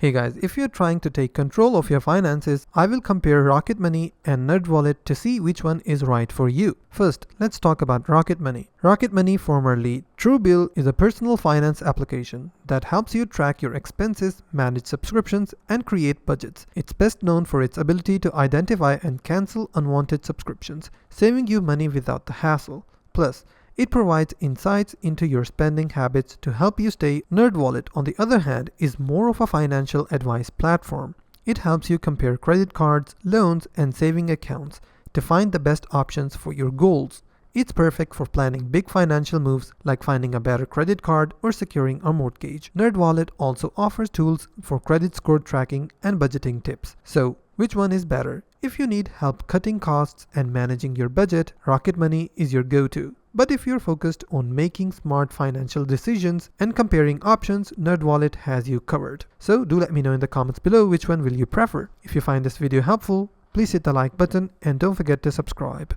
Hey guys, if you're trying to take control of your finances, I will compare Rocket Money and NerdWallet to see which one is right for you. First, let's talk about Rocket Money. Rocket Money, formerly Truebill, is a personal finance application that helps you track your expenses, manage subscriptions, and create budgets. It's best known for its ability to identify and cancel unwanted subscriptions, saving you money without the hassle. Plus, it provides insights into your spending habits to help you stay. NerdWallet, on the other hand, is more of a financial advice platform. It helps you compare credit cards, loans, and saving accounts to find the best options for your goals. It's perfect for planning big financial moves like finding a better credit card or securing a mortgage. NerdWallet also offers tools for credit score tracking and budgeting tips. So, which one is better? If you need help cutting costs and managing your budget, Rocket Money is your go-to. But if you're focused on making smart financial decisions and comparing options, NerdWallet has you covered. So do let me know in the comments below which one will you prefer. If you find this video helpful, please hit the like button and don't forget to subscribe.